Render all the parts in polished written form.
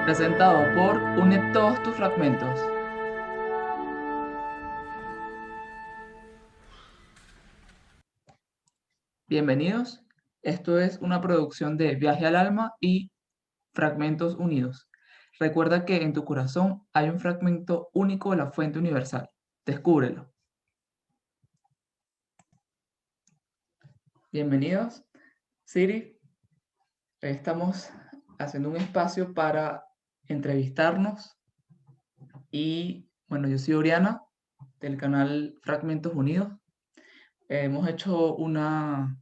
presentado por Une todos tus fragmentos. Bienvenidos. Esto es una producción de Viaje al Alma y Fragmentos Unidos. Recuerda que en tu corazón hay un fragmento único de la fuente universal. Descúbrelo. Bienvenidos. Siri, estamos haciendo un espacio para entrevistarnos y bueno, yo soy Oriana del canal Fragmentos Unidos. Hemos hecho una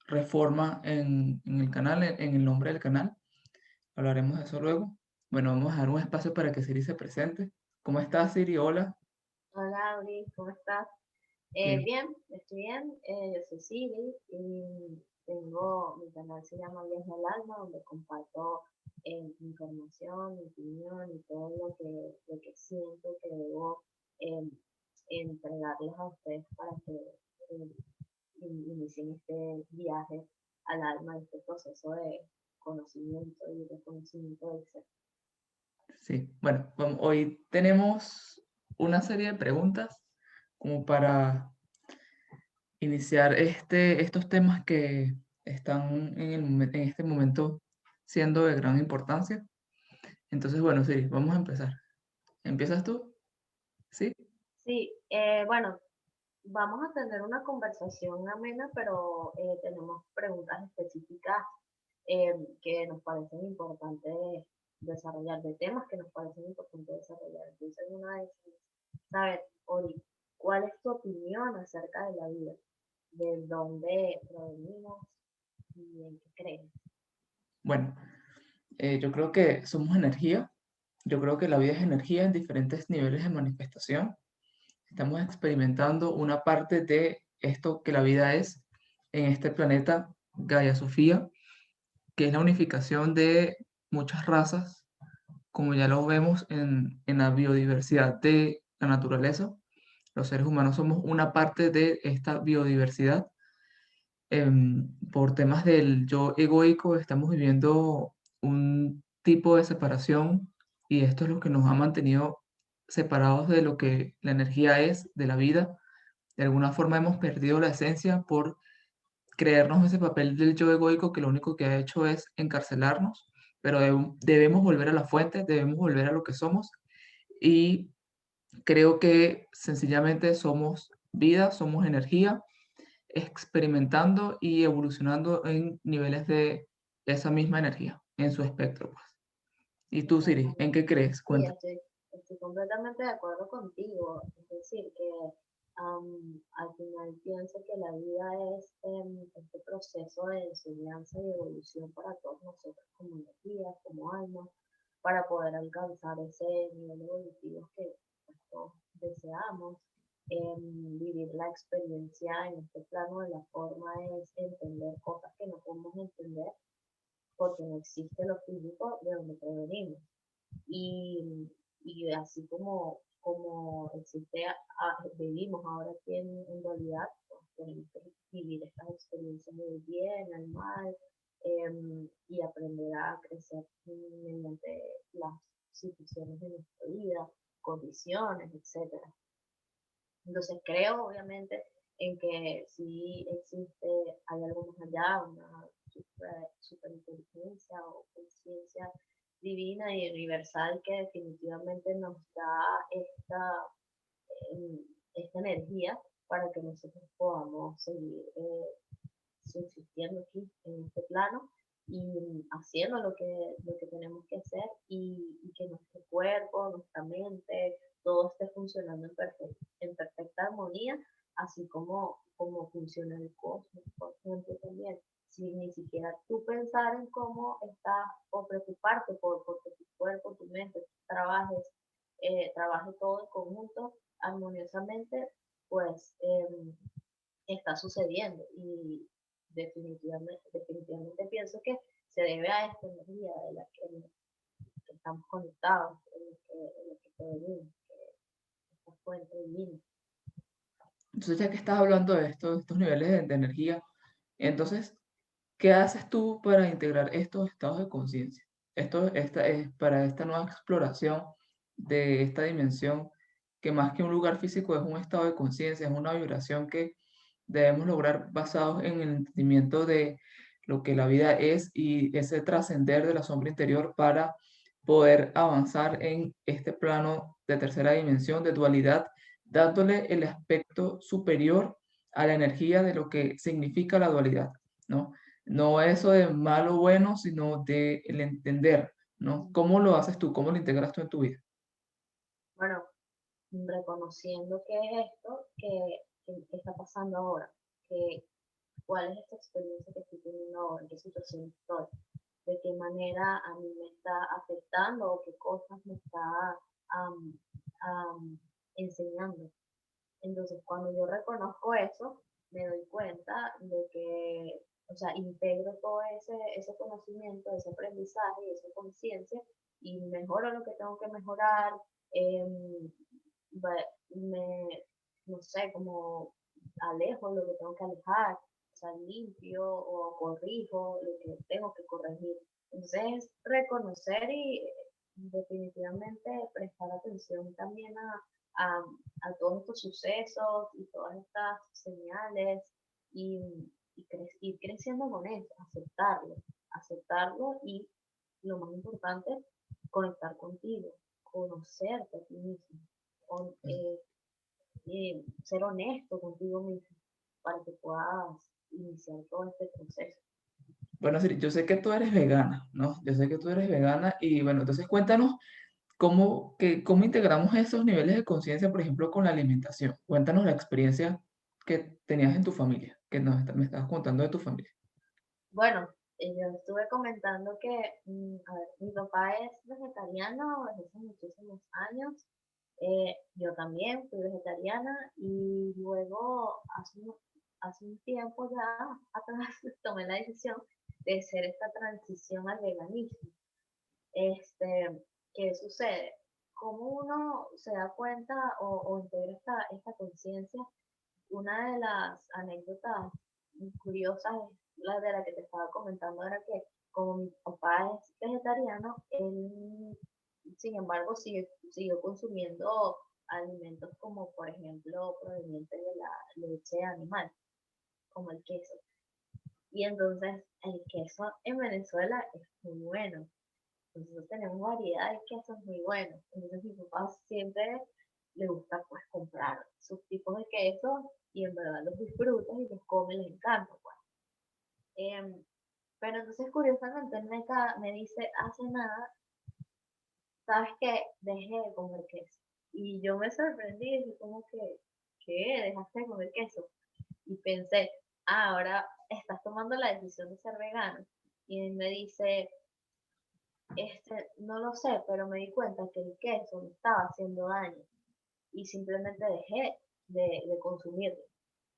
reforma en el canal, en el nombre del canal. Hablaremos de eso luego. Bueno, vamos a dar un espacio para que Siri se presente. ¿Cómo estás, Siri? Hola. Hola, Uri, ¿cómo estás? Bien. Bien, estoy bien. Yo soy Siri y mi canal se llama Viaje al Alma, donde comparto información, opinión y todo lo que siento que debo eh, entregarles a ustedes para que inicien este viaje al alma, este proceso de conocimiento y reconocimiento del ser. Sí. Bueno, hoy tenemos una serie de preguntas como para iniciar estos temas que están en este momento siendo de gran importancia. Entonces, bueno, Siri, vamos a empezar. ¿Empiezas tú? ¿Sí? Sí, bueno, vamos a tener una conversación amena, pero tenemos preguntas específicas que nos parecen importantes desarrollar, de temas que nos parecen importantes desarrollar. Entonces, una vez, saber, Ori, ¿cuál es tu opinión acerca de la vida? ¿De dónde provenimos y en qué crees? Bueno, yo creo que somos energía. Yo creo que la vida es energía en diferentes niveles de manifestación. Estamos experimentando una parte de esto que la vida es en este planeta Gaia Sofía, que es la unificación de muchas razas, como ya lo vemos en la biodiversidad de la naturaleza. Los seres humanos somos una parte de esta biodiversidad. Por temas del yo egoico, estamos viviendo un tipo de separación y esto es lo que nos ha mantenido separados de lo que la energía es, de la vida. De alguna forma hemos perdido la esencia por creernos ese papel del yo egoico que lo único que ha hecho es encarcelarnos, pero debemos volver a la fuente, debemos volver a lo que somos y creo que sencillamente somos vida, somos energía, experimentando y evolucionando en niveles de esa misma energía, en su espectro, pues. ¿Y tú, Siri, en Exactamente. qué crees? Sí, Cuenta. estoy completamente de acuerdo contigo. Es decir, que al final pienso que la vida es este proceso de enseñanza y evolución para todos nosotros como energía, como alma, para poder alcanzar ese nivel evolutivo que pues, todos deseamos. Vivir la experiencia en este plano de la forma es entender cosas que no podemos entender porque no existe lo físico de donde provenimos. Y así como existe, vivimos ahora aquí en realidad, pues, tenemos que vivir estas experiencias del bien, al mal, y aprender a crecer mediante las situaciones de nuestra vida, condiciones, etcétera. Entonces creo, obviamente, en que sí existe, hay algo más allá, una superinteligencia o conciencia divina y universal que definitivamente nos da eh, esta energía para que nosotros podamos seguir subsistiendo aquí en este plano y haciendo lo que tenemos que hacer y que nuestro cuerpo, nuestra mente, todo esté funcionando en perfecta armonía, así como funciona el cosmos, por ejemplo, también. Sin ni siquiera tú pensar en cómo estás o preocuparte porque tu cuerpo, tu mente trabaje todo en conjunto armoniosamente, pues está sucediendo y definitivamente pienso que se debe a esta energía de la que estamos conectados, en la que provenimos, esta fuente divina. Entonces, ya que estás hablando de esto, de estos niveles de energía, entonces, ¿qué haces tú para integrar estos estados de conciencia? Esta es para esta nueva exploración de esta dimensión, que más que un lugar físico es un estado de conciencia, es una vibración que debemos lograr basados en el entendimiento de lo que la vida es y ese trascender de la sombra interior para poder avanzar en este plano de tercera dimensión, de dualidad, dándole el aspecto superior a la energía de lo que significa la dualidad, ¿no? No eso de malo o bueno, sino de el entender, ¿no? ¿Cómo lo haces tú? ¿Cómo lo integras tú en tu vida? Bueno, reconociendo qué es esto que está pasando ahora, que, cuál es esta experiencia que estoy teniendo ahora, en qué situación estoy, de qué manera a mí me está afectando o qué cosas me está am, am, enseñando. Entonces, cuando yo reconozco eso, me doy cuenta de que, o sea, integro todo ese conocimiento, ese aprendizaje, esa conciencia y mejoro lo que tengo que mejorar, em, me, no sé, como alejo lo que tengo que alejar, o sea, limpio o corrijo lo que tengo que corregir. Entonces, reconocer y definitivamente prestar atención también a, a todos estos sucesos y todas estas señales y, ir creciendo con eso, aceptarlo y lo más importante, conectar contigo, conocerte a ti mismo, con, ser honesto contigo mismo para que puedas iniciar todo este proceso. Bueno, Siri, yo sé que tú eres vegana, ¿no? Yo sé que tú eres vegana y bueno, entonces cuéntanos cómo integramos esos niveles de conciencia, por ejemplo, con la alimentación. Cuéntanos la experiencia que tenías en tu familia, que me estabas contando de tu familia. Bueno, yo estuve comentando que, a ver, mi papá es vegetariano desde hace muchísimos años. Yo también fui vegetariana y luego hace un tiempo ya atrás tomé la decisión de hacer esta transición al veganismo. Este, ¿Qué sucede? ¿Cómo uno se da cuenta o integra esta conciencia? Una de las anécdotas curiosas es la de la que te estaba comentando, era que como mi papá es vegetariano, él, sin embargo, siguió consumiendo alimentos como, por ejemplo, provenientes de la leche animal, como el queso. Y entonces el queso en Venezuela es muy bueno. Nosotros tenemos variedad de quesos muy buenos. Entonces mi papá siempre le gusta pues comprar sus tipos de quesos y en verdad los disfruta y los come, les encanta pues. Em, pero entonces curiosamente él me dice, hace nada, ¿sabes qué? Dejé de comer queso. Y yo me sorprendí y dije como que, ¿qué? ¿Dejaste de comer queso? Y pensé, ahora estás tomando la decisión de ser vegano. Y él me dice, no lo sé, pero me di cuenta que el queso me estaba haciendo daño y simplemente dejé de consumirlo.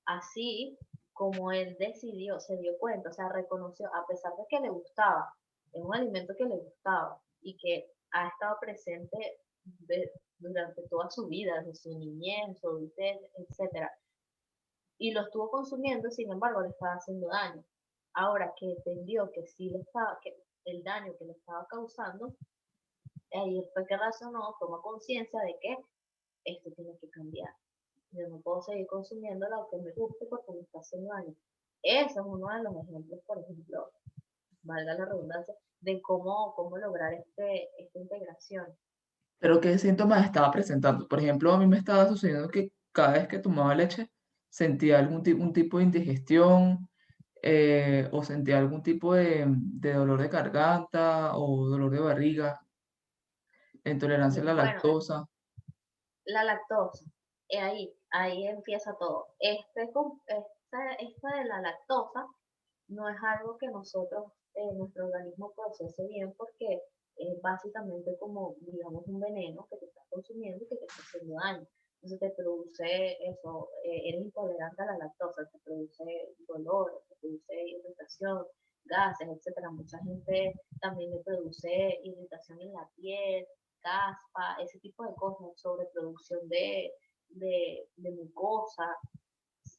Así como él decidió, se dio cuenta, o sea, reconoció, a pesar de que le gustaba, es un alimento que le gustaba y que ha estado presente durante toda su vida, desde su niñez, su adultez, etcétera, y lo estuvo consumiendo, sin embargo, le estaba haciendo daño. Ahora que entendió que sí le estaba, que el daño que le estaba causando, ahí fue que razonó, tomó conciencia de que esto tiene que cambiar. Yo no puedo seguir consumiendo lo que me guste porque me está haciendo daño. Ese es uno de los ejemplos, por ejemplo, valga la redundancia, de cómo lograr esta integración. Pero ¿qué síntomas estaba presentando? Por ejemplo, a mí me estaba sucediendo que cada vez que tomaba leche sentía un tipo de indigestión o sentía algún tipo de dolor de garganta o dolor de barriga, intolerancia a la Bueno, lactosa. la lactosa, ahí empieza todo. Esta de la lactosa no es algo que nosotros, nuestro organismo procese bien porque es básicamente como, digamos, un veneno que te estás consumiendo y que te está haciendo daño. Entonces te produce eso, eres intolerante a la lactosa, te produce dolor, te produce irritación, gases, etcétera. Mucha gente también le produce irritación en la piel, caspa, ese tipo de cosas, sobreproducción de mucosa.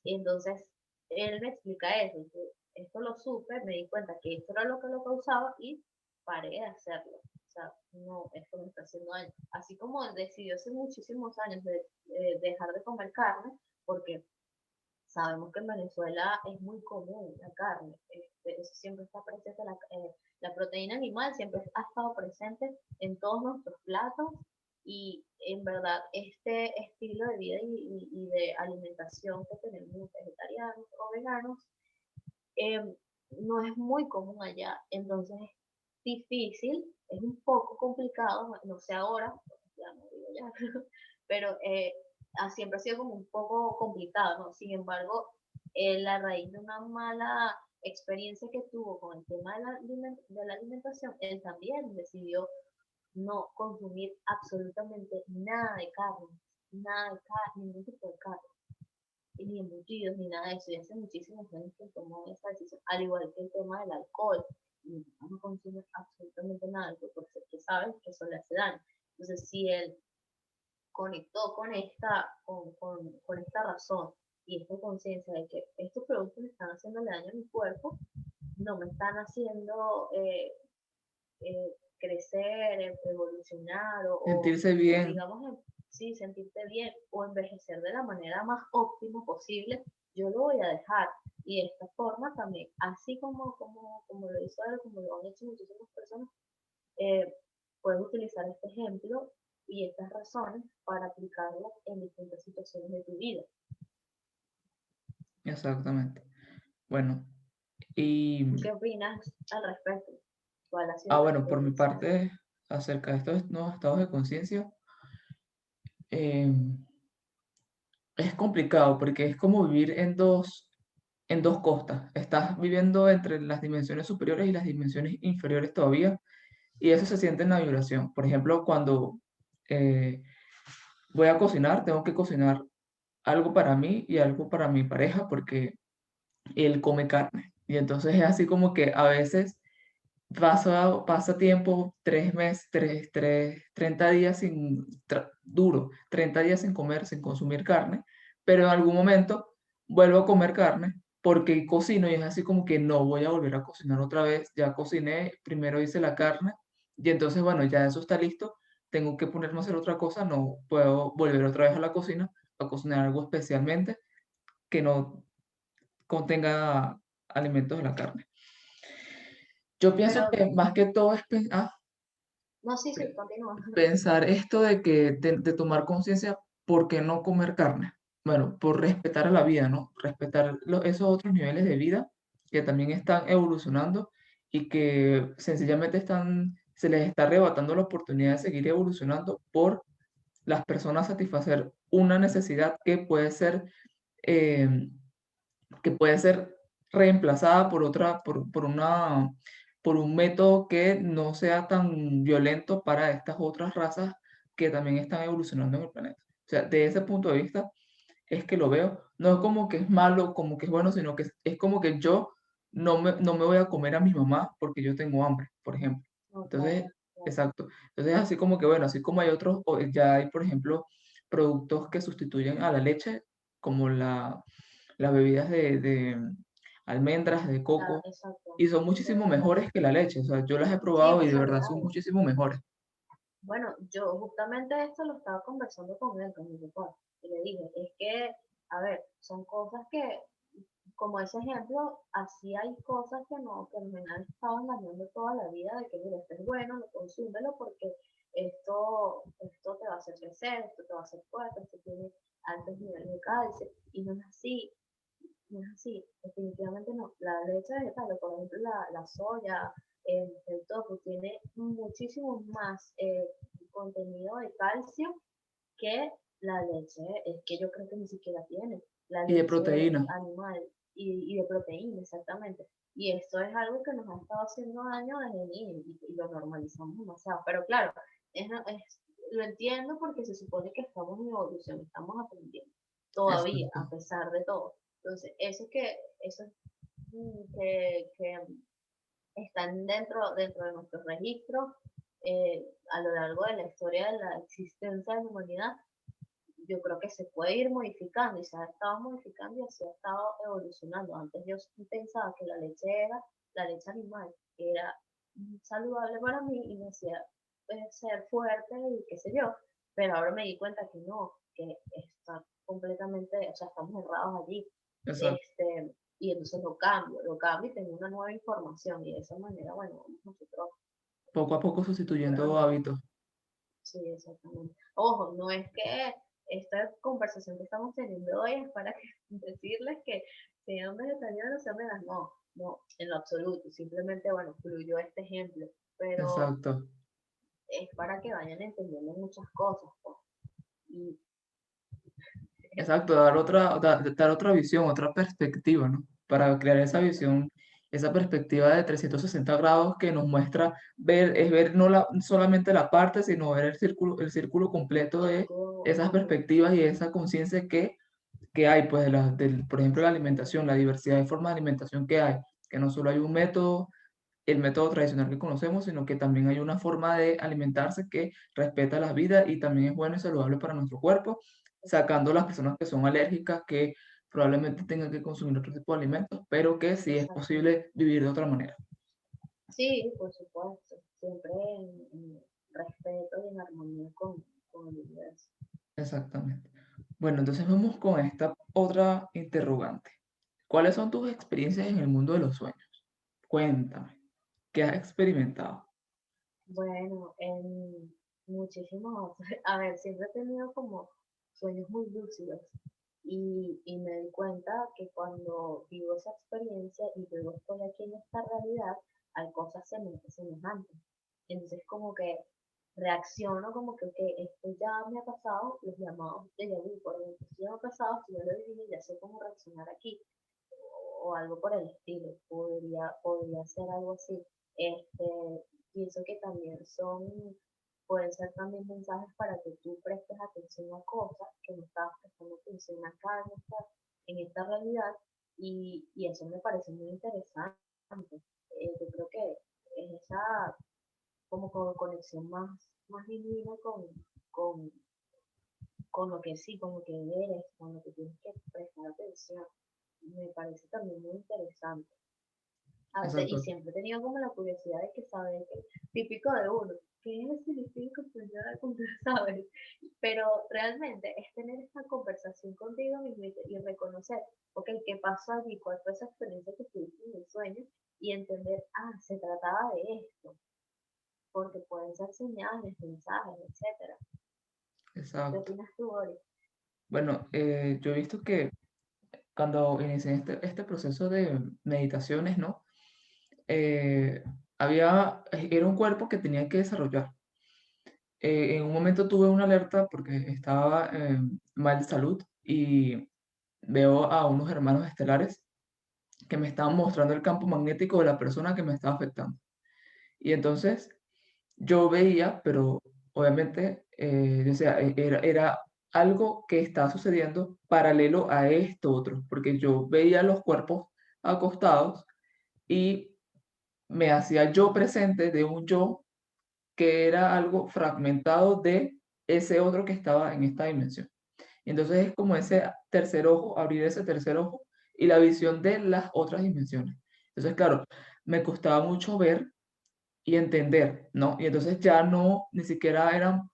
Entonces, él me explica eso. Esto lo supe, me di cuenta que esto era lo que lo causaba y paré de hacerlo. O sea, no, esto me está haciendo daño. Así como decidió hace muchísimos años dejar de comer carne, porque sabemos que en Venezuela es muy común la carne, eso siempre está presente, la proteína animal siempre ha estado presente en todos nuestros platos y en verdad este estilo de vida y de alimentación que tenemos vegetarianos o veganos eh, no es muy común allá, entonces es difícil, es un poco complicado, no sé ahora, ya no digo ya, pero siempre ha sido como un poco complicado, ¿no? Sin embargo, la raíz de una mala experiencia que tuvo con el tema de la alimentación, él también decidió no consumir absolutamente nada de carne, nada de carne, ningún tipo de carne ni embutidos, ni nada de eso. Y hace muchísimos años que tomó esa decisión, al igual que el tema del alcohol. Y no consume absolutamente nada de alcohol porque sabe que eso le hace daño. Entonces, si él conectó con esta razón y esta conciencia de que estos productos me están haciéndole daño a mi cuerpo, no me están haciendo crecer, evolucionar Sentirse o bien. digamos, sí, sentirte bien o envejecer de la manera más óptima posible, yo lo voy a dejar. Y de esta forma también, así como lo hizo él, como lo han hecho muchísimas personas, eh, puedes utilizar este ejemplo y estas razones para aplicarlas en distintas situaciones de tu vida. Exactamente. Bueno, y ¿Qué opinas al respecto? ¿Cuál ha sido tu bueno, por mi experiencia? parte, acerca de estos nuevos estados de conciencia, eh, es complicado porque es como vivir en dos costas. Estás viviendo entre las dimensiones superiores y las dimensiones inferiores todavía, y eso se siente en la vibración. Por ejemplo, cuando eh, voy a cocinar, tengo que cocinar algo para mí y algo para mi pareja porque él come carne. Y entonces es así como que a veces pasa tiempo, 3 meses, 30 días duro, 30 días sin comer, sin consumir carne, pero en algún momento vuelvo a comer carne porque cocino y es así como que no voy a volver a cocinar otra vez, ya cociné, primero hice la carne y entonces bueno, ya eso está listo, tengo que ponerme a hacer otra cosa, no puedo volver otra vez a la cocina a cocinar algo especialmente que no contenga alimentos de la carne. Yo pienso Pero, que más que todo es no, sí, sí, continúa. pensar esto de tomar conciencia, ¿por qué no comer carne? Bueno, por respetar a la vida, ¿no? Respetar esos otros niveles de vida que también están evolucionando y que sencillamente se les está arrebatando la oportunidad de seguir evolucionando por las personas satisfacer una necesidad eh, que puede ser reemplazada por otra, por un método que no sea tan violento para estas otras razas que también están evolucionando en el planeta. O sea, de ese punto de vista es que lo veo. No es como que es malo, como que es bueno, sino que es como que yo no me voy a comer a mi mamá porque yo tengo hambre, por ejemplo. No, claro, Entonces, claro. exacto. Entonces, así como que, bueno, así como hay otros, ya hay, por ejemplo, productos que sustituyen a la leche, como las bebidas de almendras, de Ah, coco, exacto. y son De muchísimo verdad. mejores que la leche. O sea, yo las he Sí, probado y de muchas verdad son gracias. muchísimo mejores. Bueno, yo justamente esto lo estaba conversando con él, con mi papá, y le dije, es que, a ver, son cosas que, como ese ejemplo, así hay cosas que nos han estado engañando toda la vida, de que, mira, esto es bueno, lo consúmelo porque esto te va a hacer crecer, esto te va a hacer fuerte, esto tiene altos niveles de calcio, y no es así, no es así, definitivamente no. La leche vegetal, por ejemplo, la soya, el tofu, tiene muchísimo más contenido de calcio que la leche, es que yo creo que ni siquiera tiene la Y de leche proteína. animal y de proteína, exactamente. Y esto es algo que nos ha estado haciendo daño desde niños y lo normalizamos demasiado. Pero claro, lo entiendo porque se supone que estamos en evolución, estamos aprendiendo todavía, Exacto. a pesar de todo. Entonces, eso que están dentro de nuestros registros a lo largo de la historia de la existencia de la humanidad, yo creo que se puede ir modificando y se ha estado modificando y así ha estado evolucionando. Antes yo pensaba que la leche animal era saludable para mí y me hacía ser fuerte y qué sé yo. Pero ahora me di cuenta que no, que está completamente, o sea, estamos errados allí. Exacto. Y entonces lo cambio y tengo una nueva información y de esa manera, bueno, vamos nosotros Poco a poco sustituyendo mejorando. hábitos. Sí, exactamente. Ojo, no es que esta conversación que estamos teniendo hoy es para decirles que sean vegetarianos o sean veganos. No, no, en lo absoluto. Simplemente, bueno, fluyó este ejemplo. Pero Exacto. es para que vayan entendiendo muchas cosas, pues. Y Exacto, dar otra visión, otra perspectiva, ¿no? Para crear esa visión, esa perspectiva de 360 grados que nos muestra es ver no solamente la parte, sino ver el círculo completo de algo esas completo. perspectivas y esa conciencia que hay, pues, por ejemplo, la alimentación, la diversidad de formas de alimentación que hay, que no solo hay un método, el método tradicional que conocemos, sino que también hay una forma de alimentarse que respeta la vida y también es bueno y saludable para nuestro cuerpo, sacando las personas que son alérgicas, que probablemente tengan que consumir otro tipo de alimentos, pero que sí es Exactamente. posible vivir de otra manera. Sí, por supuesto. Siempre en respeto y en armonía con el universo. Exactamente. Bueno, entonces vamos con esta otra interrogante. ¿Cuáles son tus experiencias en el mundo de los sueños? Cuéntame, ¿qué has experimentado? Bueno, en muchísimos, a ver, siempre he tenido como sueños muy lúcidos y me di cuenta que cuando vivo esa experiencia y luego estoy aquí en esta realidad, hay cosas semejantes. Entonces como que reacciono como que, ok, esto ya me ha pasado, los llamados de vu, por ejemplo, si ya me ha pasado, si yo lo viví, ya sé cómo reaccionar aquí o algo por el estilo, podría ser algo así. Este, pienso que también pueden ser también mensajes para que tú prestes atención a cosas que no estabas prestando atención acá en esta realidad y eso me parece muy interesante. Yo creo que es esa como conexión más divina con, con lo que sí, con lo que eres, con lo que tienes que prestar atención. Me parece también muy interesante. Y Exacto, siempre he tenido como la curiosidad de que saber que típico de uno, ¿qué es el significado de cultura, sabes? Pero realmente es tener esta conversación contigo mismo y reconocer, ok, ¿qué pasó allí? ¿Cuál fue esa experiencia que tuviste en el sueño? Y entender, se trataba de esto, porque pueden ser señales, mensajes, etcétera. ¿Qué exacto. opinas tú, Ori? Bueno, yo he visto que cuando inicié este proceso de meditaciones, ¿no? Eh, era un cuerpo que tenía que desarrollar. En un momento tuve una alerta porque estaba mal de salud y veo a unos hermanos estelares que me estaban mostrando el campo magnético de la persona que me estaba afectando. Y entonces yo veía, pero obviamente, o sea, era algo que estaba sucediendo paralelo a esto otro, porque yo veía los cuerpos acostados y me hacía yo presente de un yo que era algo fragmentado de ese otro que estaba en esta dimensión. Y entonces es como ese tercer ojo, abrir ese tercer ojo y la visión de las otras dimensiones. Entonces, claro, me costaba mucho ver y entender, ¿no? Y entonces ya no, ni siquiera era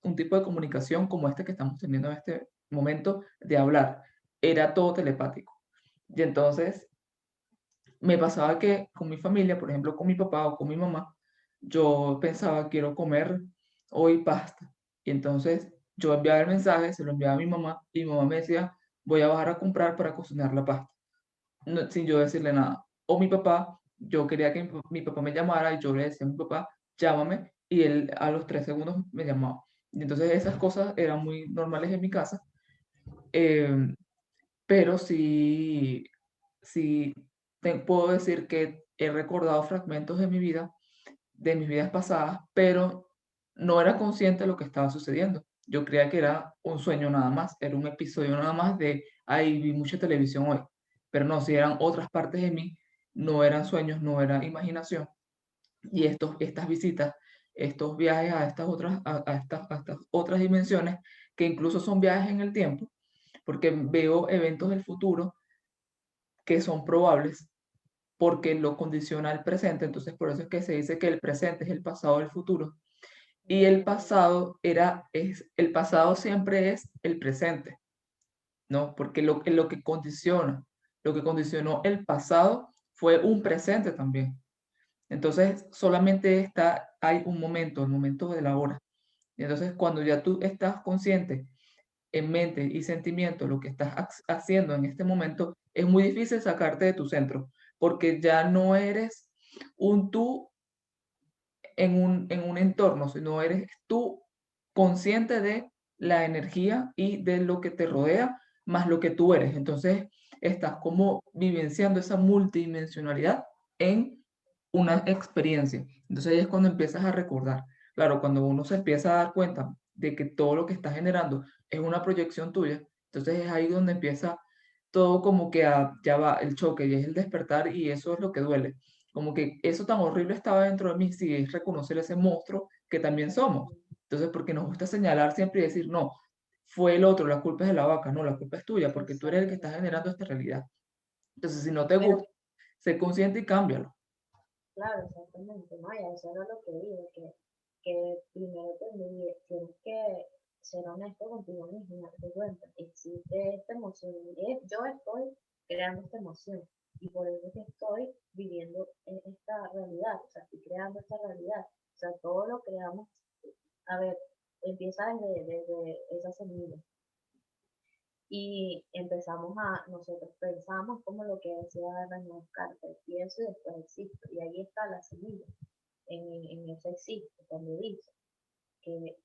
un tipo de comunicación como este que estamos teniendo en este momento de hablar, era todo telepático. Y entonces me pasaba que con mi familia, por ejemplo, con mi papá o con mi mamá, yo pensaba, quiero comer hoy pasta. Y entonces yo enviaba el mensaje, se lo enviaba a mi mamá y mi mamá me decía, voy a bajar a comprar para cocinar la pasta, sin yo decirle nada. O mi papá, yo quería que mi papá me llamara y yo le decía a mi papá, llámame, y él a los 3 segundos me llamaba. Y entonces esas cosas eran muy normales en mi casa, em, pero sí, sí puedo decir que he recordado fragmentos de mi vida, de mis vidas pasadas, pero no era consciente de lo que estaba sucediendo. Yo creía que era un sueño nada más, era un episodio nada más de, ay, vi mucha televisión hoy. Pero no, si eran otras partes de mí, no eran sueños, no era imaginación. Y estas visitas, estos viajes a estas otras dimensiones, que incluso son viajes en el tiempo, porque veo eventos del futuro que son probables porque lo condiciona el presente. Entonces, por eso es que se dice que el presente es el pasado del futuro. Y el pasado siempre es el presente, ¿no? Porque lo que condicionó el pasado fue un presente también. Entonces, solamente hay un momento, el momento de la hora. Y entonces, cuando ya tú estás consciente en mente y sentimiento lo que estás haciendo en este momento, es muy difícil sacarte de tu centro, porque ya no eres un tú en un entorno, sino eres tú consciente de la energía y de lo que te rodea, más lo que tú eres. Entonces, estás como vivenciando esa multidimensionalidad en una experiencia. Entonces, ahí es cuando empiezas a recordar. Claro, cuando uno se empieza a dar cuenta de que todo lo que está generando es una proyección tuya, entonces es ahí donde empieza todo como que ya va el choque y es el despertar y eso es lo que duele. Como que eso tan horrible estaba dentro de mí, sí, es reconocer ese monstruo que también somos. Entonces, porque nos gusta señalar siempre y decir, no, fue el otro, la culpa es de la vaca, no, la culpa es tuya, porque tú eres el que está Exactamente. generando esta realidad. Entonces, si no te Pero gusta, sé consciente y cámbialo. claro, exactamente, ¿no? Y eso era lo que digo, que primero tienes que ser honesto contigo mismo y darte cuenta, existe esta emoción, yo estoy creando esta emoción y por eso es que estoy viviendo esta realidad, o sea, estoy creando esta realidad, o sea, todo lo creamos, a ver, empieza desde esa semilla y empezamos nosotros pensamos como lo que decía René Descartes, pienso y después existo, y ahí está la semilla en eso existe, cuando dice que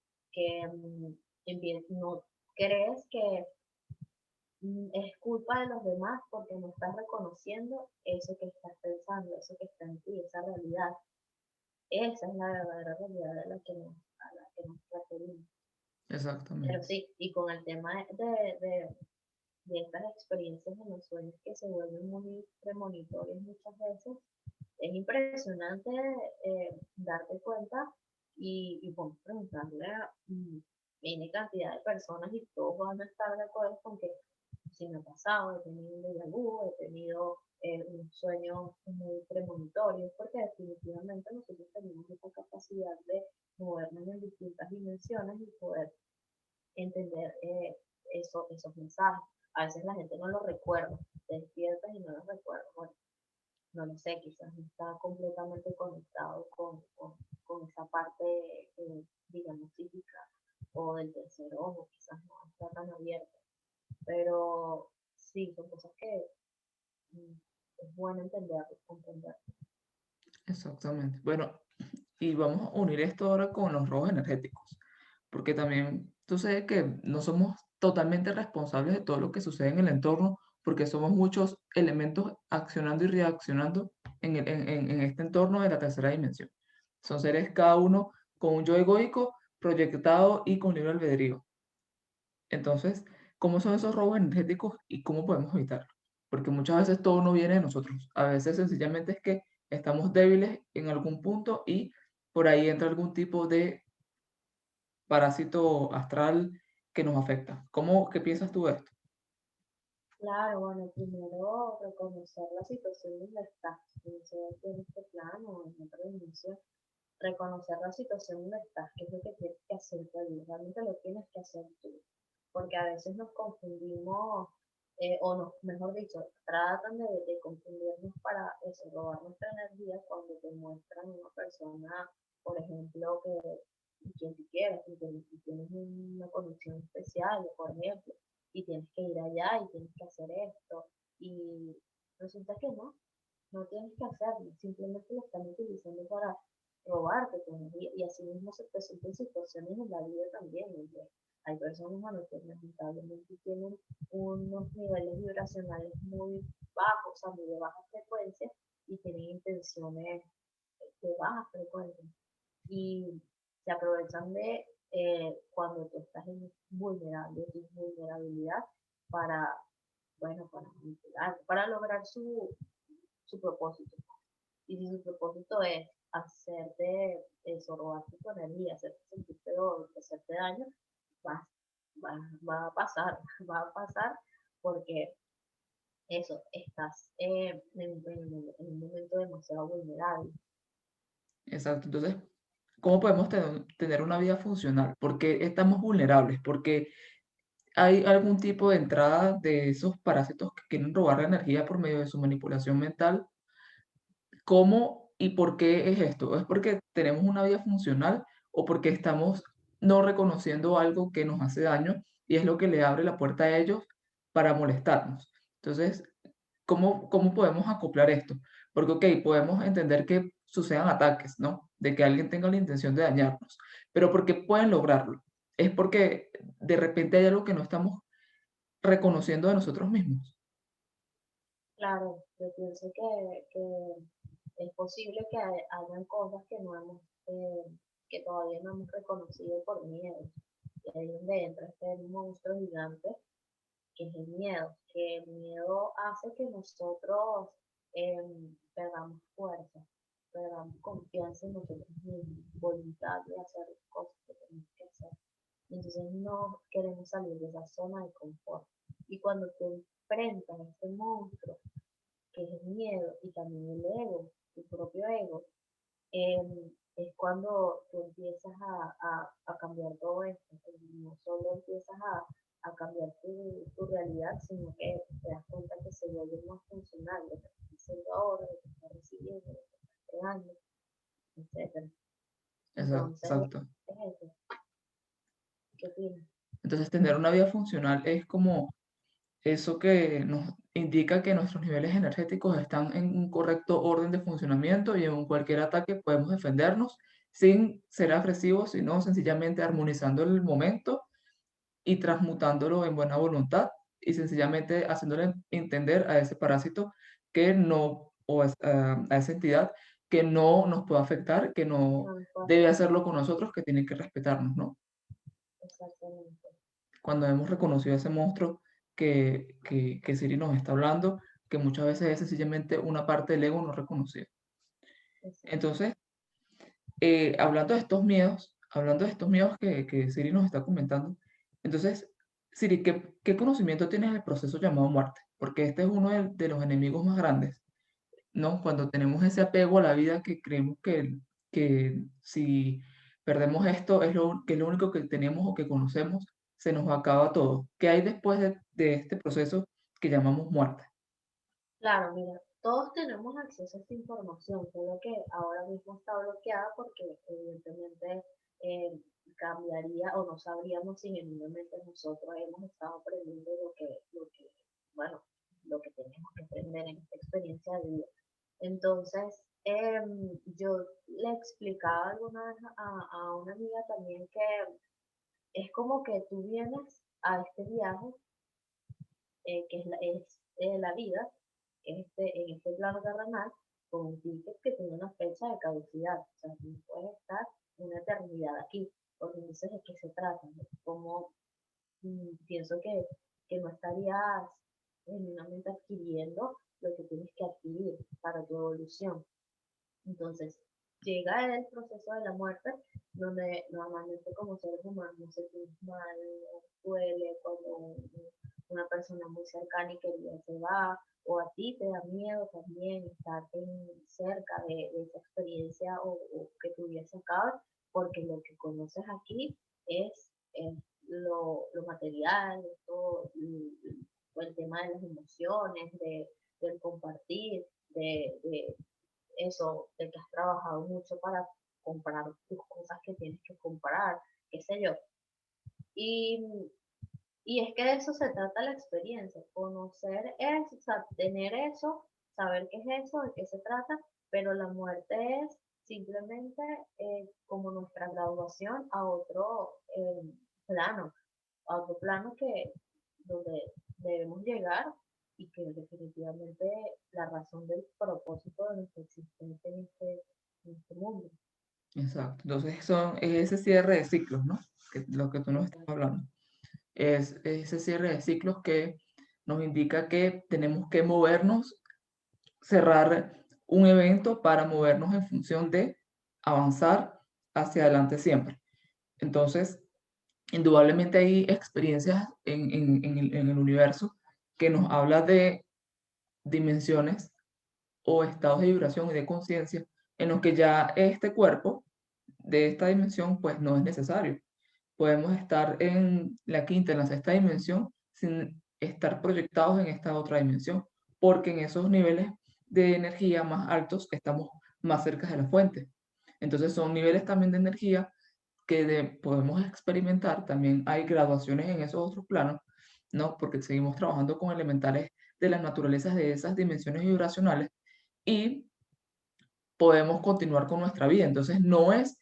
no crees que es culpa de los demás porque no estás reconociendo eso que estás pensando, eso que está en ti, esa realidad. Esa es la verdadera realidad a la que nos referimos. Pero Exactamente. sí, y con el tema de estas experiencias en los sueños que se vuelven muy premonitorias muchas veces, es impresionante darte cuenta y bueno, preguntarle a N cantidad de personas y todos van a estar de acuerdo con que si me ha pasado, he tenido un déjà vu, he tenido un sueño muy premonitorio, porque definitivamente nosotros tenemos esa capacidad de movernos en distintas dimensiones y poder entender esos mensajes. A veces la gente no lo recuerda, te despiertas y no lo recuerdas. Bueno, no lo sé, quizás no está completamente conectado con esa parte, digamos, psíquica o del tercer ojo, quizás no está tan abierto. Pero sí, son cosas que mm, es bueno entenderlo, comprender. Exactamente. Bueno, y vamos a unir esto ahora con los robos energéticos, porque también tú sabes que no somos totalmente responsables de todo lo que sucede en el entorno, porque somos muchos elementos accionando y reaccionando en este entorno de la tercera dimensión. Son seres cada uno con un yo egoico proyectado y con libre albedrío. Entonces, ¿cómo son esos robos energéticos y cómo podemos evitarlo? Porque muchas veces todo no viene de nosotros. A veces sencillamente es que estamos débiles en algún punto y por ahí entra algún tipo de parásito astral que nos afecta. ¿Qué piensas tú de esto? Claro, bueno, primero reconocer la situación donde estás, no sé si en este plano o en otra dimensión, reconocer la situación donde estás, qué es lo que tienes que hacer tú ahí, realmente lo tienes que hacer tú, porque a veces nos confundimos, mejor dicho, tratan de confundirnos para eso, robar nuestra energía cuando te muestran una persona, por ejemplo, quien tú quieras, y tienes una conexión especial, por ejemplo, y tienes que ir allá y tienes que hacer esto, y resulta que no tienes que hacerlo, simplemente lo están utilizando para robarte tu energía y así mismo se presentan situaciones en la vida también, donde hay personas, bueno, que lamentablemente tienen unos niveles vibracionales muy bajos, o sea, muy de baja frecuencia y tienen intenciones de baja frecuencia y se aprovechan de cuando tú estás en vulnerable, tu vulnerabilidad para, bueno, para lograr su propósito. Y si su propósito es hacerte eso, robarte tu energía, hacerte sentir peor, hacerte daño, va, va a pasar, va a pasar porque eso, estás en un momento demasiado vulnerable. Exacto. Entonces, ¿cómo podemos tener una vida funcional? Porque estamos vulnerables, porque hay algún tipo de entrada de esos parásitos que quieren robar la energía por medio de su manipulación mental. ¿Cómo y por qué es esto? ¿Es porque tenemos una vida funcional o porque estamos no reconociendo algo que nos hace daño y es lo que le abre la puerta a ellos para molestarnos? Entonces, ¿cómo podemos acoplar esto? Porque, ok, podemos entender que sucedan ataques, ¿no? De que alguien tenga la intención de dañarnos, pero ¿por qué pueden lograrlo? Es porque de repente hay algo que no estamos reconociendo de nosotros mismos. Claro, yo pienso que es posible que hayan cosas que no hemos, que todavía no hemos reconocido por miedo. Y ahí es donde entra este monstruo gigante que es el miedo, que el miedo hace que nosotros perdamos fuerza, perdamos confianza en nosotros mismos, voluntad de hacer cosas que tenemos que hacer. Y entonces no queremos salir de esa zona de confort. Y cuando tú enfrentas a este monstruo, que es el miedo y también el ego, tu propio ego, es cuando tú empiezas a cambiar todo esto. No solo empiezas a cambiar tu realidad, sino que te das cuenta que se vuelve más funcional lo que estás haciendo ahora, lo que estás recibiendo, lo que estás creando, etc. Entonces, Exacto. es eso. ¿Qué opinas? Entonces, tener una vida funcional es como eso que nos indica que nuestros niveles energéticos están en un correcto orden de funcionamiento y en cualquier ataque podemos defendernos sin ser agresivos, sino sencillamente armonizando el momento y transmutándolo en buena voluntad y sencillamente haciéndole entender a ese parásito que no, a esa entidad que no nos puede afectar, que no No puedo debe afectar. hacerlo con nosotros, que tiene que respetarnos, ¿no? Exactamente. Cuando hemos reconocido a ese monstruo que Siri nos está hablando, que muchas veces es sencillamente una parte del ego no reconocida. Exacto. Entonces, hablando de estos miedos que Siri nos está comentando, entonces, Siri, ¿qué conocimiento tienes del proceso llamado muerte? Porque este es uno de los enemigos más grandes, ¿no? Cuando tenemos ese apego a la vida que creemos que si perdemos esto que es lo único que tenemos o que conocemos, se nos acaba todo. ¿Qué hay después de este proceso que llamamos muerte? Claro, mira, todos tenemos acceso a esta información, solo que ahora mismo está bloqueada porque evidentemente eh, cambiaría o no sabríamos si genuinamente nosotros hemos estado aprendiendo bueno, lo que tenemos que aprender en esta experiencia de vida. Entonces, yo le explicaba alguna vez a una amiga también que es como que tú vienes a este viaje, que la vida en este plano terrenal con un ticket que tiene una fecha de caducidad. O sea, tú puedes estar una eternidad aquí. Porque entonces de qué se trata, ¿no? Como pienso que no estarías genuinamente adquiriendo lo que tienes que adquirir para tu evolución. Entonces, llega el proceso de la muerte, donde normalmente como seres humanos nos sentimos mal, nos duele cuando una persona muy cercana y querida se va, o a ti te da miedo también estar cerca de esa experiencia o que tu vida se acabe, porque lo que conoces aquí es lo material, todo el tema de las emociones, del compartir, de eso, de que has trabajado mucho para comprar tus cosas que tienes que comprar, qué sé yo. Y, y es que de eso se trata la experiencia, conocer eso, o sea, tener eso, saber qué es eso, de qué se trata, pero la muerte es simplemente como nuestra graduación a otro plano, a otro plano donde debemos llegar y que definitivamente la razón del propósito de nuestra existencia en este mundo. Exacto. Entonces, es ese cierre de ciclos, ¿no? Lo que tú nos estás Exacto. hablando. Es ese cierre de ciclos que nos indica que tenemos que movernos, cerrar un evento para movernos en función de avanzar hacia adelante siempre. Entonces, indudablemente hay experiencias en el universo que nos habla de dimensiones o estados de vibración y de conciencia en los que ya este cuerpo de esta dimensión pues no es necesario. Podemos estar en la quinta, en la sexta dimensión sin estar proyectados en esta otra dimensión, porque en esos niveles de energía más altos estamos más cerca de la fuente. Entonces son niveles también de energía que podemos experimentar. También hay graduaciones en esos otros planos, ¿no? Porque seguimos trabajando con elementales de las naturalezas de esas dimensiones vibracionales y podemos continuar con nuestra vida. Entonces no es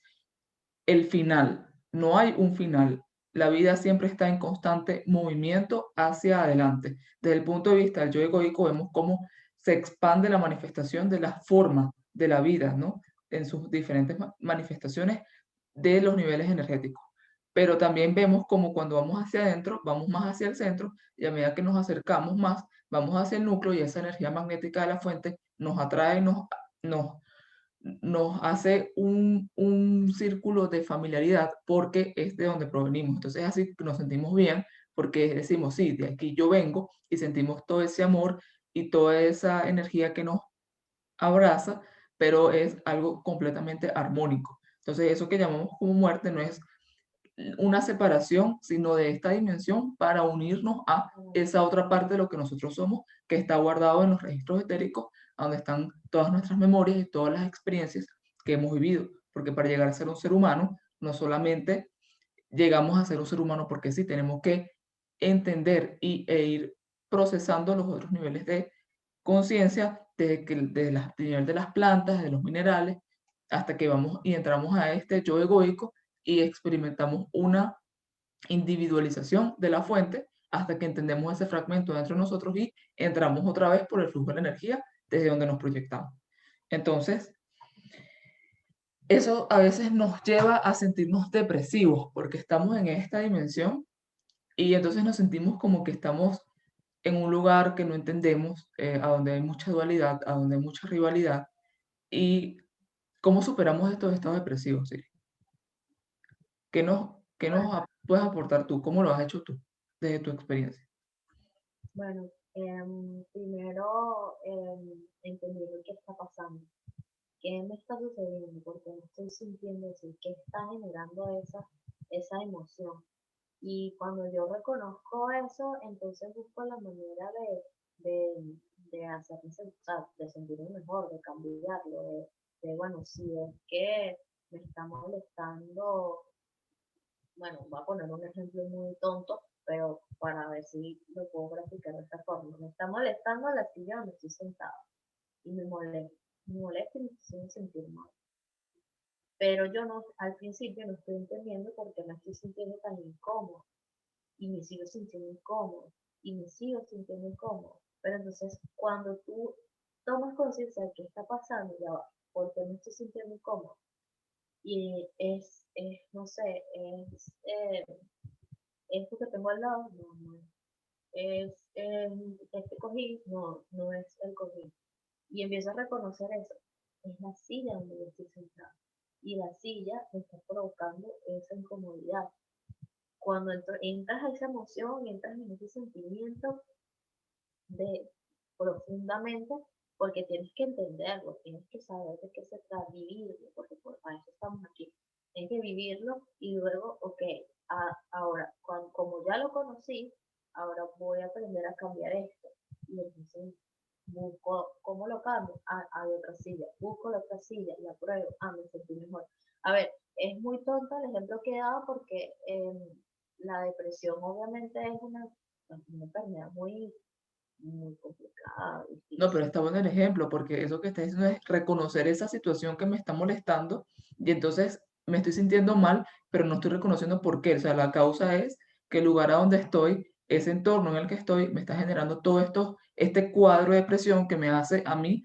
el final, no hay un final. La vida siempre está en constante movimiento hacia adelante. Desde el punto de vista del yo egoico vemos cómo se expande la manifestación de la forma de la vida, ¿no? En sus diferentes manifestaciones de los niveles energéticos. Pero también vemos como cuando vamos hacia adentro, vamos más hacia el centro y a medida que nos acercamos más, vamos hacia el núcleo y esa energía magnética de la fuente nos atrae, nos nos hace un círculo de familiaridad porque es de donde provenimos. Entonces así que nos sentimos bien porque decimos, sí, de aquí yo vengo y sentimos todo ese amor y toda esa energía que nos abraza, pero es algo completamente armónico. Entonces eso que llamamos como muerte no es una separación, sino de esta dimensión para unirnos a esa otra parte de lo que nosotros somos, que está guardado en los registros etéricos, donde están todas nuestras memorias y todas las experiencias que hemos vivido. Porque para llegar a ser un ser humano, no solamente llegamos a ser un ser humano porque sí, tenemos que entender e ir procesando los otros niveles de conciencia, desde el nivel de las plantas, de los minerales, hasta que vamos y entramos a este yo egoico y experimentamos una individualización de la fuente hasta que entendemos ese fragmento dentro de nosotros y entramos otra vez por el flujo de la energía desde donde nos proyectamos. Entonces, eso a veces nos lleva a sentirnos depresivos porque estamos en esta dimensión y entonces nos sentimos como que estamos en un lugar que no entendemos, a donde hay mucha dualidad, a donde hay mucha rivalidad. ¿Y cómo superamos estos estados depresivos, Siri? ¿Qué nos Bueno, puedes aportar tú? ¿Cómo lo has hecho tú desde tu experiencia? bueno, primero entender qué está pasando, qué me está sucediendo, porque no estoy sintiendo eso, qué está generando esa emoción. Y cuando yo reconozco eso, entonces busco la manera de hacerme o sea, de sentirme mejor, de cambiarlo, bueno, si es que me está molestando, bueno, voy a poner un ejemplo muy tonto, pero para ver si lo puedo graficar de esta forma. Me está molestando la silla donde estoy sentada y me molesta y me estoy haciendo sentir mal. Pero yo no, al principio no estoy entendiendo por qué me estoy sintiendo tan incómodo y me sigo sintiendo incómodo y me sigo sintiendo incómodo. Pero entonces cuando tú tomas conciencia de qué está pasando, ya va, por qué me estoy sintiendo incómodo, y no sé, esto que tengo al lado, no, no este cojín, no, no es el cojín. Y empiezo a reconocer eso. Es la silla donde yo estoy sentada. Y la silla me está provocando esa incomodidad. Cuando entras a esa emoción, entras en ese sentimiento de profundamente, porque tienes que entenderlo, tienes que saber de qué se trata, vivirlo, porque para eso estamos aquí. Tienes que vivirlo y luego, ok, ahora, como ya lo conocí, ahora voy a aprender a cambiar esto. Y entonces busco cómo lo cambio. Ah, hay otra silla, busco la otra silla, la pruebo, me sentí mejor. A ver, es muy tonto el ejemplo que he dado porque la depresión obviamente es una enfermedad muy complicada, No, pero difícil. está bueno el ejemplo, porque eso que estás diciendo es reconocer esa situación que me está molestando y entonces me estoy sintiendo mal, pero no estoy reconociendo por qué. O sea, la causa es que el lugar a donde estoy, ese entorno en el que estoy, me está generando todo esto, este cuadro de presión que me hace a mí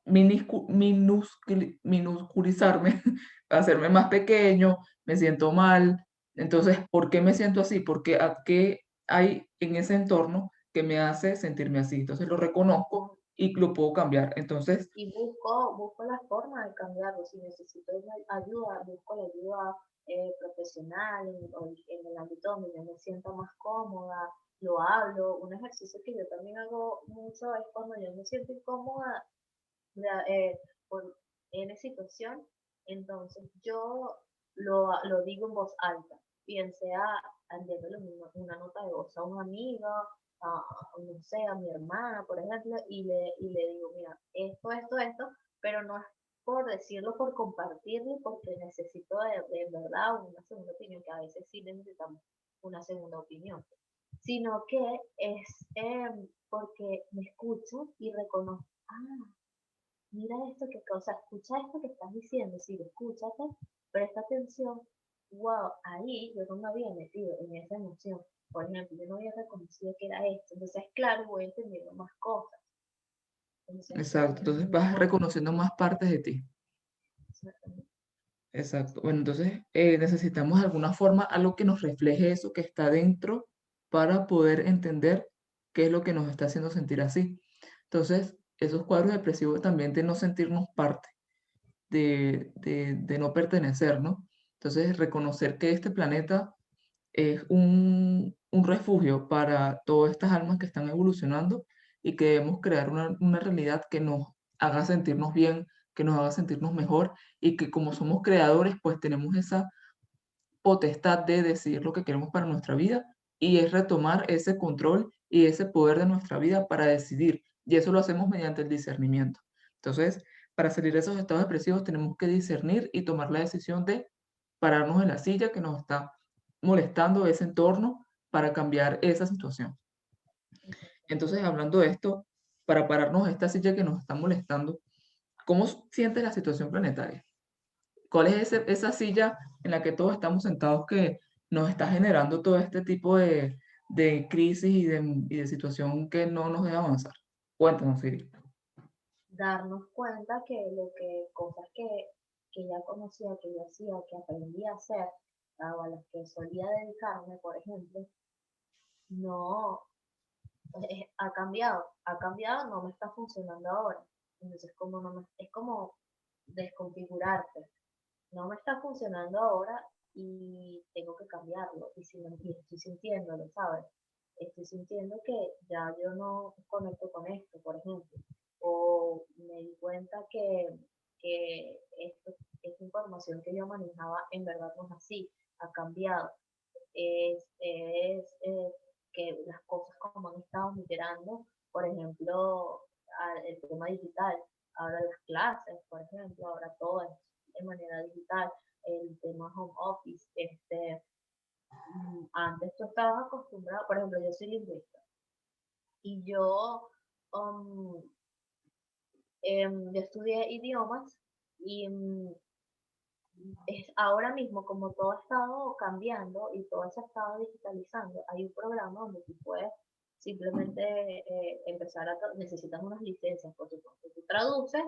minusculizarme, hacerme más pequeño, me siento mal. Entonces, ¿por qué me siento así? Porque qué hay en ese entorno que me hace sentirme así. Entonces lo reconozco y lo puedo cambiar. Entonces, Y busco la forma de cambiarlo. Si necesito ayuda, busco la ayuda profesional en el ámbito donde yo me sienta más cómoda. lo hablo. Un ejercicio que yo también hago mucho es cuando yo me siento incómoda por N situación, entonces yo lo digo en voz alta, bien sea enviándole una nota de voz a una amiga, no sé, a mi hermana, por ejemplo, y le digo, mira, esto, pero no es por decirlo, por compartirlo, porque necesito de verdad una segunda opinión, que a veces sí necesitamos una segunda opinión, sino que es porque me escucho y reconozco, mira esto que, o sea, escucha esto que estás diciendo, sí, escúchate, presta atención, wow, ahí yo no me había metido en esa emoción, por ejemplo, yo no había reconocido que era esto, entonces claro, voy entendiendo más cosas, entonces Exacto, es entonces muy vas bueno, reconociendo más partes de ti. exactamente. Exacto. Bueno, entonces necesitamos de alguna forma algo que nos refleje eso que está dentro para poder entender qué es lo que nos está haciendo sentir así. Entonces, esos cuadros depresivos también de no sentirnos parte, de no pertenecer, ¿no? Entonces, reconocer que este planeta es un refugio para todas estas almas que están evolucionando y que debemos crear una realidad que nos haga sentirnos bien, que nos haga sentirnos mejor y que como somos creadores, pues tenemos esa potestad de decidir lo que queremos para nuestra vida y es retomar ese control y ese poder de nuestra vida para decidir. Y eso lo hacemos mediante el discernimiento. Entonces, para salir de esos estados depresivos tenemos que discernir y tomar la decisión de pararnos en la silla que nos está molestando ese entorno para cambiar esa situación. Entonces, hablando de esto, para pararnos de esta silla que nos está molestando, ¿cómo sientes la situación planetaria? ¿Cuál es esa silla en la que todos estamos sentados que nos está generando todo este tipo de crisis y de situación que no nos deja avanzar? Cuéntanos, Siri. Darnos cuenta que cosas que ya conocía, que ya hacía, que aprendí a hacer, o a las que solía dedicarme, por ejemplo, no, ha cambiado, no me está funcionando ahora. Entonces, como no me, es como desconfigurarte. No me está funcionando ahora y tengo que cambiarlo. Y estoy sintiéndolo, ¿sabes? Estoy sintiendo que ya yo no conecto con esto, por ejemplo. O me di cuenta que esta información que yo manejaba en verdad no es así, ha cambiado. Es que las cosas como han estado migrando, por ejemplo, el tema digital, ahora las clases, por ejemplo, ahora todo es de manera digital, el tema home office, antes tú estabas acostumbrado, por ejemplo, yo soy lingüista y um, yo estudié idiomas y ahora mismo, como todo ha estado cambiando y todo se ha estado digitalizando, hay un programa donde tú puedes simplemente empezar necesitas unas licencias, por supuesto, tú traduces,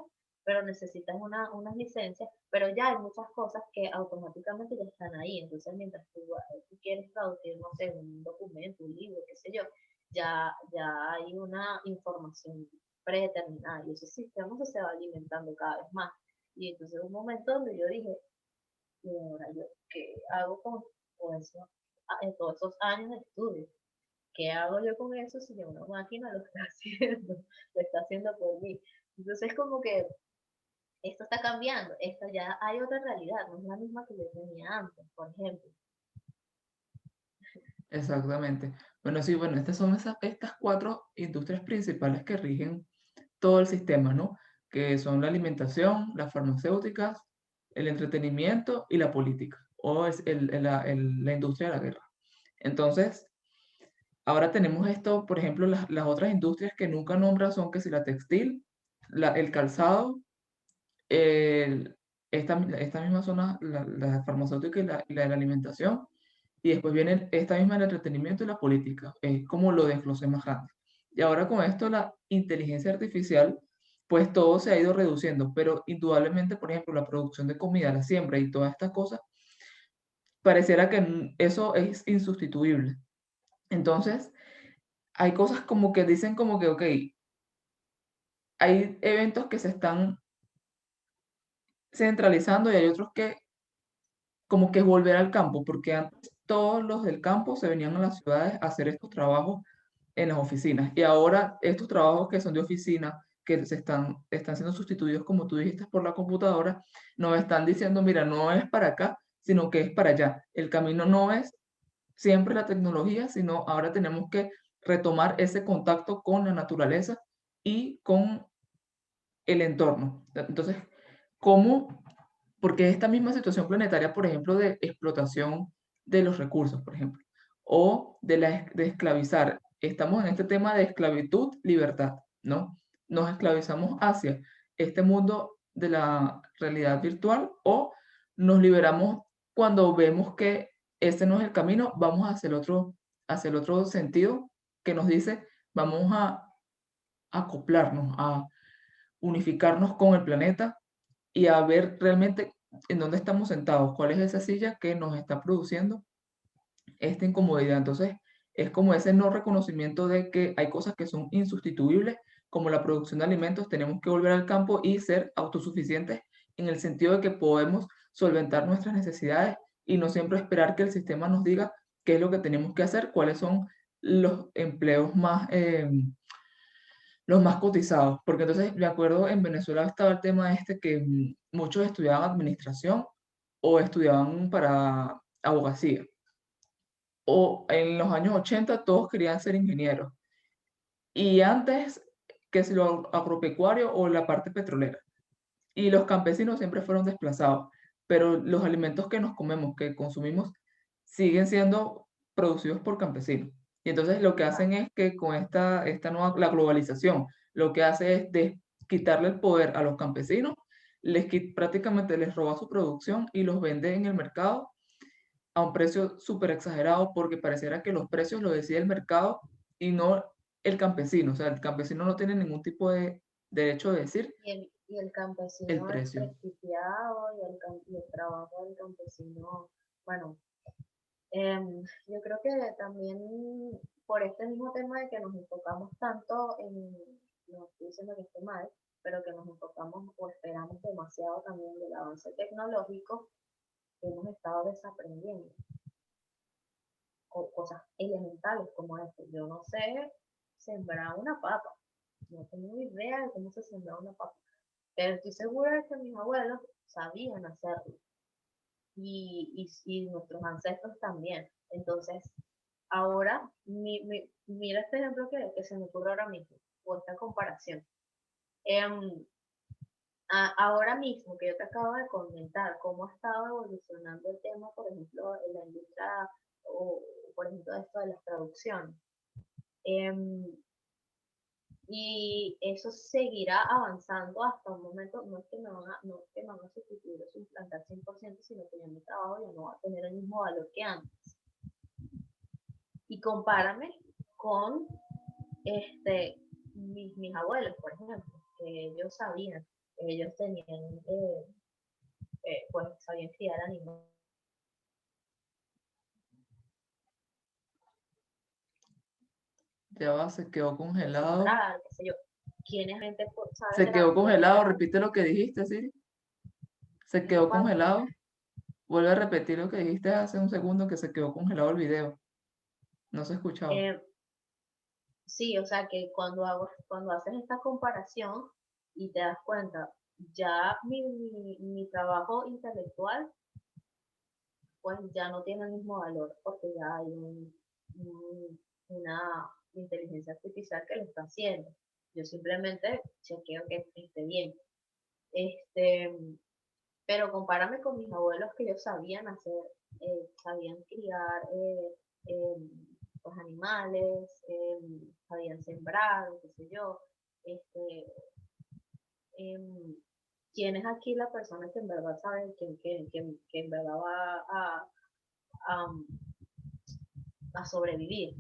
pero necesitas unas licencias, pero ya hay muchas cosas que automáticamente ya están ahí, entonces mientras tú quieres traducir, no sé, un documento, un libro, qué sé yo, ya hay una información predeterminada y ese sistema se va alimentando cada vez más. Y entonces un momento donde yo dije, y ahora yo, ¿qué hago con eso, todos esos años de estudio? ¿Qué hago yo con eso si ya una máquina lo está haciendo, lo está haciendo por mí? Entonces como que esto está cambiando, esto ya hay otra realidad, no es la misma que yo tenía antes, por ejemplo. Exactamente. Bueno, sí, bueno, estas son estas cuatro industrias principales que rigen todo el sistema, ¿no? Que son la alimentación, las farmacéuticas, el entretenimiento y la política, o es la industria de la guerra. Entonces, ahora tenemos esto, por ejemplo, las otras industrias que nunca nombran son que si la textil, el calzado, el- esta misma zona, la farmacéutica y la de la alimentación, y después viene esta misma del entretenimiento y la política, es como lo desglosé más grande. Y ahora con esto, la inteligencia artificial, pues todo se ha ido reduciendo, pero indudablemente, por ejemplo, la producción de comida, la siembra y todas estas cosas, pareciera que eso es insustituible. Entonces, hay cosas como que dicen como que, ok, hay eventos que se están centralizando y hay otros que como que volver al campo, porque antes todos los del campo se venían a las ciudades a hacer estos trabajos en las oficinas. Y ahora estos trabajos que son de oficina, que están siendo sustituidos, como tú dijiste, por la computadora, nos están diciendo, mira, no es para acá, sino que es para allá. El camino no es siempre la tecnología, sino ahora tenemos que retomar ese contacto con la naturaleza y con el entorno. Entonces, ¿cómo? Porque esta misma situación planetaria, por ejemplo, de explotación de los recursos, por ejemplo, o de esclavizar. Estamos en este tema de esclavitud, libertad, ¿no? Nos esclavizamos hacia este mundo de la realidad virtual o nos liberamos cuando vemos que ese no es el camino, vamos hacia el otro sentido que nos dice, vamos a acoplarnos, a unificarnos con el planeta y a ver realmente en dónde estamos sentados, cuál es esa silla que nos está produciendo esta incomodidad. Entonces, es como ese no reconocimiento de que hay cosas que son insustituibles, como la producción de alimentos, tenemos que volver al campo y ser autosuficientes en el sentido de que podemos solventar nuestras necesidades y no siempre esperar que el sistema nos diga qué es lo que tenemos que hacer, cuáles son los empleos los más cotizados, porque entonces me acuerdo en Venezuela estaba el tema este que muchos estudiaban administración o estudiaban para abogacía, o en los años 80 todos querían ser ingenieros, y antes que si lo agropecuario o la parte petrolera, y los campesinos siempre fueron desplazados, pero los alimentos que nos comemos, que consumimos, siguen siendo producidos por campesinos. Y entonces lo que hacen es que con esta nueva, la globalización, lo que hace es quitarle el poder a los campesinos, prácticamente les roba su producción y los vende en el mercado a un precio súper exagerado porque pareciera que los precios lo decide el mercado y no el campesino. O sea, el campesino no tiene ningún tipo de derecho de decir Y el el campesino es precio. prestigiado y el trabajo del campesino, bueno, yo creo que también por este mismo tema de que nos enfocamos tanto en, no estoy diciendo que esté mal, pero que nos enfocamos o esperamos demasiado también del avance tecnológico, hemos estado desaprendiendo cosas elementales como esto. Yo no sé sembrar una papa, no tengo idea de cómo se siembra una papa, pero estoy segura de que mis abuelos sabían hacerlo y nuestros ancestros también. Entonces, ahora, mira este ejemplo que se me ocurre ahora mismo, o esta comparación. Em, Ahora mismo que yo te acabo de comentar cómo ha estado evolucionando el tema, por ejemplo, en la industria, o por ejemplo, esto de las traducciones. Em, y eso seguirá avanzando hasta un momento, no es que me van a sustituir o suplantar 100%, sino que ya mi trabajo ya no va a tener el mismo valor que antes. Y compárame con mis abuelos, por ejemplo, que ellos sabían, ellos tenían, pues sabían criar animales, Ya va, se quedó congelado. sembrar, qué sé yo. ¿Quiénes gente sabe Se quedó de congelado. grano? Repite lo que dijiste, ¿sí? Se ¿Qué quedó pasa? congelado. Vuelve a repetir lo que dijiste hace un segundo que se quedó congelado el video. No se escuchaba. Eh, sí, o sea que cuando haces esta comparación y te das cuenta, ya mi trabajo intelectual pues ya no tiene el mismo valor porque ya hay una inteligencia artificial que lo está haciendo. Yo simplemente chequeo que esté bien. Este, pero compárame con mis abuelos que ellos sabían hacer, sabían criar pues animales, sabían sembrar, qué sé yo. Este, em, ¿Quién es aquí la persona que en verdad sabe, que en verdad va a, a sobrevivir?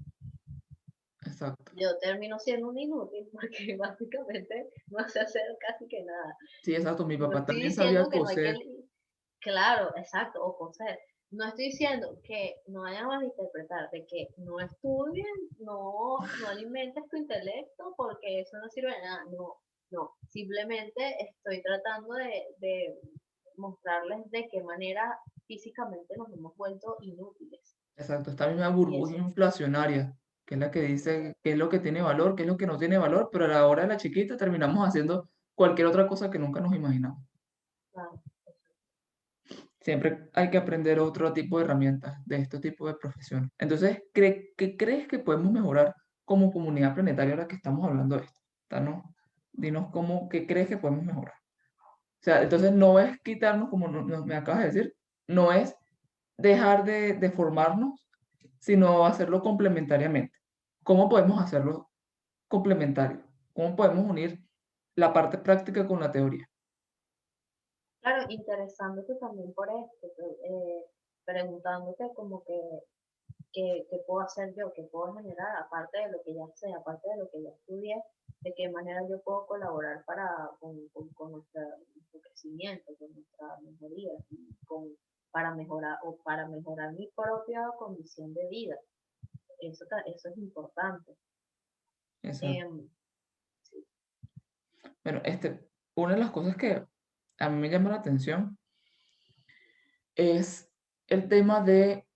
Exacto. Yo termino siendo un inútil porque básicamente no sé hacer casi que nada. Sí, exacto. Mi No papá estoy también sabía diciendo que no hay coser. que, claro, exacto, o coser. No estoy diciendo que no vayan a malinterpretar, de que no estudien, no alimentes tu intelecto porque eso no sirve de nada. No, no. Simplemente estoy tratando de mostrarles de qué manera físicamente nos hemos vuelto inútiles. exacto, esta misma Y burbuja eso, inflacionaria, que es la que dice qué es lo que tiene valor, qué es lo que no tiene valor, pero a la hora de la chiquita terminamos haciendo cualquier otra cosa que nunca nos imaginamos. claro, Siempre hay que aprender otro tipo de herramientas de este tipo de profesiones. Entonces, ¿qué crees que podemos mejorar como comunidad planetaria ahora que estamos hablando de esto? Danos, dinos qué crees que podemos mejorar. O sea, entonces no es quitarnos, como me acabas de decir, no es dejar de formarnos, sino hacerlo complementariamente. ¿Cómo podemos hacerlo complementario? ¿Cómo podemos unir la parte práctica con la teoría? claro, interesándote también por esto, preguntándote como que qué puedo hacer yo, qué puedo generar, aparte de lo que ya sé, aparte de lo que ya estudié, de qué manera yo puedo colaborar con nuestro crecimiento, con nuestra mejoría, y para mejorar mi propia condición de vida. Eso es importante. Exacto. Em, sí, Bueno, una de las cosas que a mí me llama la atención es el tema de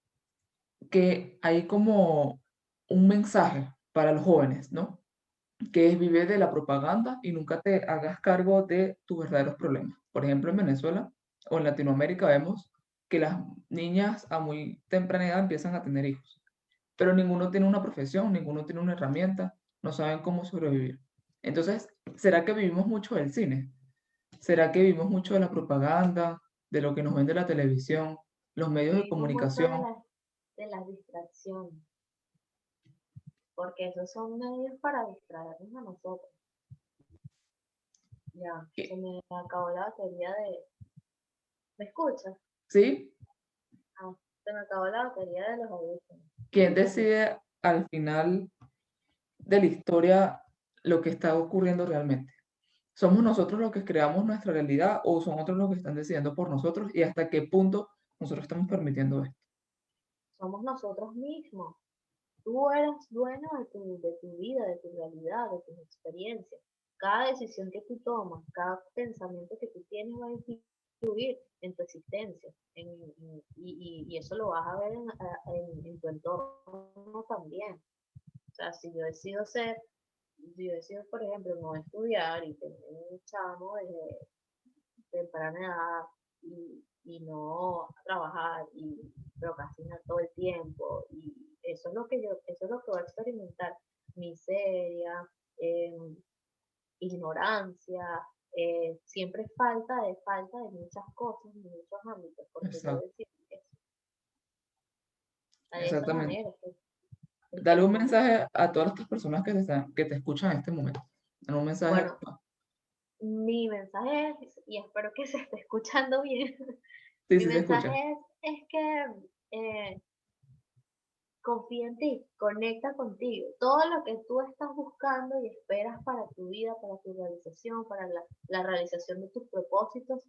que hay como un mensaje para los jóvenes, ¿no? Que es vive de la propaganda y nunca te hagas cargo de tus verdaderos problemas. Por ejemplo, en Venezuela o en Latinoamérica vemos que las niñas a muy temprana edad empiezan a tener hijos, pero ninguno tiene una profesión, ninguno tiene una herramienta, no saben cómo sobrevivir. Entonces, ¿será que vivimos mucho del cine? ¿Será que vivimos mucho de la propaganda, de lo que nos vende la televisión, los medios de vivimos mucho comunicación? de las distracciones, porque esos son medios para distraernos a nosotros. Ya, se ¿Qué- me acabó la batería de... ¿Me escuchas? ¿Sí? Ah, se me acabó la batería de los audífonos. ¿Quién decide al final de la historia lo que está ocurriendo realmente? ¿Somos nosotros los que creamos nuestra realidad o son otros los que están decidiendo por nosotros y hasta qué punto nosotros estamos permitiendo esto? Somos nosotros mismos. Tú eres dueño de tu vida, de tu realidad, de tus experiencias. Cada decisión que tú tomas, cada pensamiento que tú tienes va a influir en tu existencia. Y eso lo vas a ver en tu entorno también. O sea, si yo decido, por ejemplo, no estudiar y tener un chamo desde temprana edad y no trabajar y procrastinar todo el tiempo y eso es lo que voy a experimentar, miseria, eh, ignorancia, siempre falta de muchas cosas, en muchos ámbitos, porque yo Exacto, decir eso, de esa exactamente. manera es que Dale un no, mensaje a todas estas personas que te escuchan en este momento. Dale un mensaje. bueno, mi mensaje es, y espero que se esté escuchando bien, Sí, mi sí, se mensaje escucha. es que confía en ti, conecta contigo. Todo lo que tú estás buscando y esperas para tu vida, para tu realización, para la realización de tus propósitos,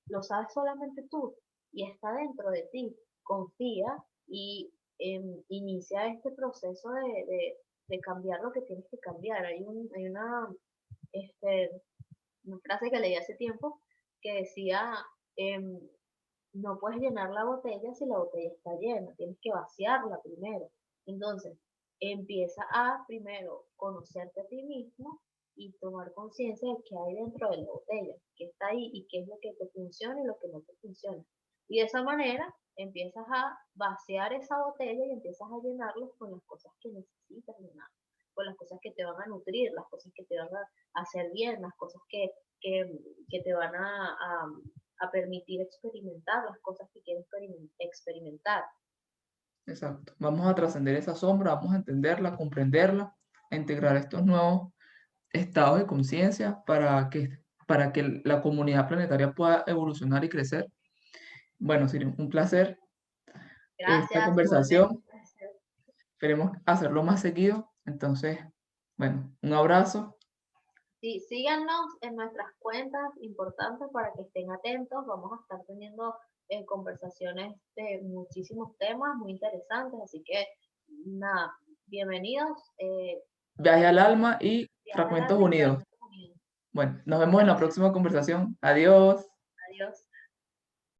lo sabes solamente tú y está dentro de ti. Confía y inicia este proceso de cambiar lo que tienes que cambiar. Hay este, una frase que leí hace tiempo que decía, em, no puedes llenar la botella si la botella está llena, tienes que vaciarla primero. Entonces, empieza a primero conocerte a ti mismo y tomar conciencia de qué hay dentro de la botella, qué está ahí y qué es lo que te funciona y lo que no te funciona. Y de esa manera empiezas a vaciar esa botella y empiezas a llenarlos con las cosas que necesitas llenar, con las cosas que te van a nutrir, las cosas que te van a hacer bien, las cosas que, que te van a permitir experimentar las cosas que quieres experimentar. Exacto. Vamos a trascender esa sombra, vamos a entenderla, comprenderla, a integrar estos nuevos estados de conciencia para que la comunidad planetaria pueda evolucionar y crecer. Bueno, sería un placer esta Gracias, igualmente. conversación. Esperemos hacerlo más seguido. Entonces, bueno, un abrazo. Sí, síganos en nuestras cuentas importantes para que estén atentos. Vamos a estar teniendo conversaciones de muchísimos temas muy interesantes, así que nada, bienvenidos. Viaje al alma y Viaje al Fragmentos alma y Unidos. Fragmentos Unidos. Bueno, nos vemos en la Gracias. próxima conversación. Adiós. Adiós.